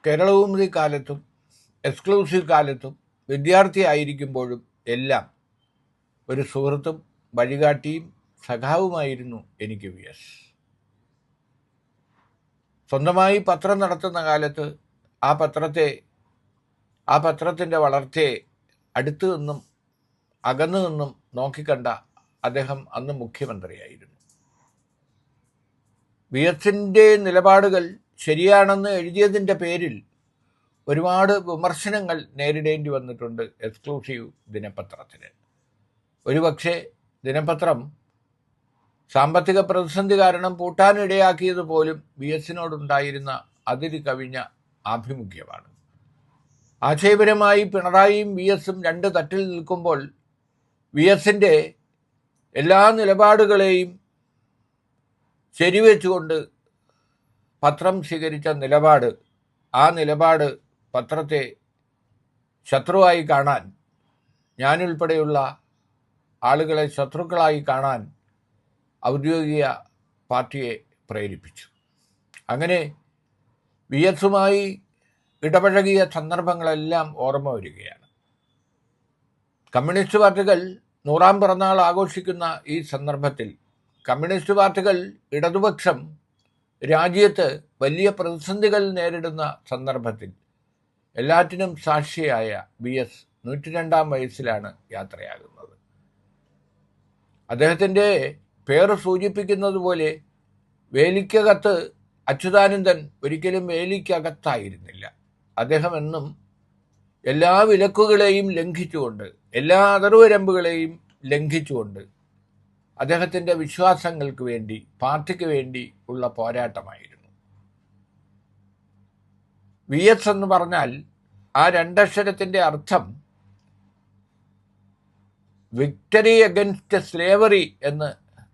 കേരളകൗമുദി കാലത്തും എക്സ്ക്ലൂസീവ് കാലത്തും വിദ്യാർത്ഥിയായിരിക്കുമ്പോഴും എല്ലാം ഒരു സുഹൃത്തും വഴികാട്ടിയും സഖാവുമായിരുന്നു എനിക്ക് VS. സ്വന്തമായി പത്രം നടത്തുന്ന കാലത്ത് ആ പത്രത്തിൻ്റെ വളർച്ചയെ അടുത്തു നിന്നും അകന്നു നിന്നും നോക്കിക്കണ്ട അദ്ദേഹം അന്ന് മുഖ്യമന്ത്രിയായിരുന്നു. VSൻ്റെ നിലപാടുകൾ ശരിയാണെന്ന് എഴുതിയതിൻ്റെ പേരിൽ ഒരുപാട് വിമർശനങ്ങൾ നേരിടേണ്ടി വന്നിട്ടുണ്ട് എക്സ്ക്ലൂസീവ് ദിനപത്രത്തിന്. ഒരുപക്ഷെ ദിനപത്രം സാമ്പത്തിക പ്രതിസന്ധി കാരണം പൂട്ടാനിടയാക്കിയത് പോലും VSനോടുണ്ടായിരുന്ന അതിര് കവിഞ്ഞ ആഭിമുഖ്യമാണ്. ആശയപരമായി പിണറായിയും VSും രണ്ട് തട്ടിൽ നിൽക്കുമ്പോൾ VSൻ്റെ എല്ലാ നിലപാടുകളെയും ശരിവെച്ചുകൊണ്ട് പത്രം സ്വീകരിച്ച ആ നിലപാട് പത്രത്തെ ശത്രുവായി കാണാൻ, ഞാനുൾപ്പെടെയുള്ള ആളുകളെ ശത്രുക്കളായി കാണാൻ ഔദ്യോഗിക പാർട്ടിയെ പ്രേരിപ്പിച്ചു. അങ്ങനെ VSുമായി ഇടപഴകിയ സന്ദർഭങ്ങളെല്ലാം ഓർമ്മ വരികയാണ്. കമ്മ്യൂണിസ്റ്റ് പാർട്ടികൾ 100ാം പിറന്നാൾ ആഘോഷിക്കുന്ന ഈ സന്ദർഭത്തിൽ കമ്മ്യൂണിസ്റ്റ് പാർട്ടികൾ, ഇടതുപക്ഷം രാജ്യത്ത് വലിയ പ്രതിസന്ധികൾ നേരിടുന്ന സന്ദർഭത്തിൽ എല്ലാറ്റിനും സാക്ഷിയായ VS 102ാം വയസ്സിലാണ് യാത്രയാകുന്നത്. അദ്ദേഹത്തിൻ്റെ പേര് സൂചിപ്പിക്കുന്നത് പോലെ വേലിക്കകത്ത് അച്യുതാനന്ദൻ ഒരിക്കലും വേലിക്കകത്തായിരുന്നില്ല. അദ്ദേഹം എന്നും എല്ലാ വിലക്കുകളെയും ലംഘിച്ചുകൊണ്ട്, എല്ലാ അതിർവരമ്പുകളെയും ലംഘിച്ചുകൊണ്ട് അദ്ദേഹത്തിൻ്റെ വിശ്വാസങ്ങൾക്ക് വേണ്ടി, പാർട്ടിക്ക് വേണ്ടി ഉള്ള പോരാട്ടമായിരുന്നു. VS എന്ന് പറഞ്ഞാൽ ആ രണ്ടക്ഷരത്തിൻ്റെ അർത്ഥം വിക്ടറി അഗൻസ്റ്റ് സ്ലേവറി എന്ന്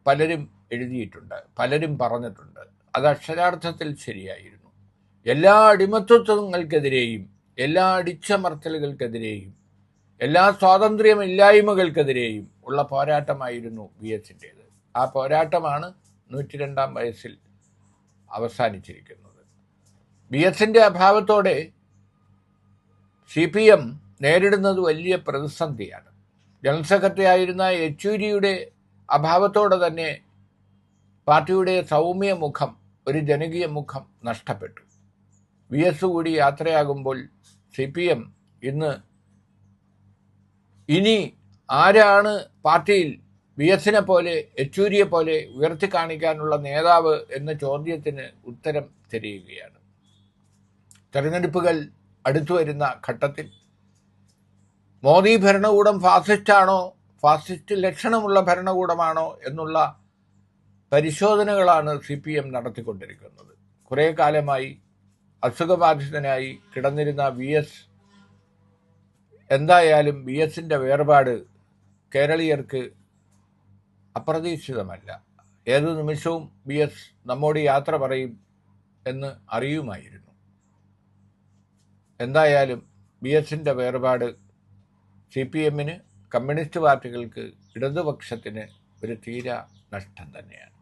പലരും എഴുതിയിട്ടുണ്ട്, പലരും പറഞ്ഞിട്ടുണ്ട്. അത് അക്ഷരാർത്ഥത്തിൽ ശരിയായിരുന്നു. എല്ലാ അടിമത്വങ്ങൾക്കെതിരെയും, എല്ലാ അടിച്ചമർത്തലുകൾക്കെതിരെയും, എല്ലാ സ്വാതന്ത്ര്യമില്ലായ്മകൾക്കെതിരെയും ഉള്ള പോരാട്ടമായിരുന്നു VSൻ്റേത്. ആ പോരാട്ടമാണ് 102ാം വയസ്സിൽ അവസാനിച്ചിരിക്കുന്നത്. VSൻ്റെ അഭാവത്തോടെ CPM നേരിടുന്നത് വലിയ പ്രതിസന്ധിയാണ്. ജനറൽ സെക്രട്ടറി ആയിരുന്ന യെച്ചൂരിയുടെ അഭാവത്തോടെ തന്നെ പാർട്ടിയുടെ സൗമ്യ മുഖം, ഒരു ജനകീയ മുഖം നഷ്ടപ്പെട്ടു. VS കൂടി യാത്രയാകുമ്പോൾ CPM ഇനി ആരാണ് പാർട്ടിയിൽ VSനെ പോലെ, യെച്ചൂരിയെ പോലെ ഉയർത്തി കാണിക്കാനുള്ള നേതാവ് എന്ന ചോദ്യത്തിന് ഉത്തരം തിരയുകയാണ്. തെരഞ്ഞെടുപ്പുകൾ അടുത്തു വരുന്ന ഘട്ടത്തിൽ മോദി ഭരണകൂടം ഫാസിസ്റ്റാണോ, ഫാസിസ്റ്റ് ലക്ഷണമുള്ള ഭരണകൂടമാണോ എന്നുള്ള പരിശോധനകളാണ് CPM നടത്തിക്കൊണ്ടിരിക്കുന്നത്. കുറേ കാലമായി അസുഖബാധിതനായി കിടന്നിരുന്ന VS, എന്തായാലും VSൻ്റെ വേർപാട് കേരളീയർക്ക് അപ്രതീക്ഷിതമല്ല. ഏതു നിമിഷവും VS നമ്മോട് യാത്ര പറയും എന്ന് അറിയുമായിരുന്നു. എന്തായാലും VSൻ്റെ വേർപാട് CPMന്, കമ്മ്യൂണിസ്റ്റ് പാർട്ടികൾക്ക്, ഇടതുപക്ഷത്തിന് ഒരു തീരാ നഷ്ടം തന്നെയാണ്.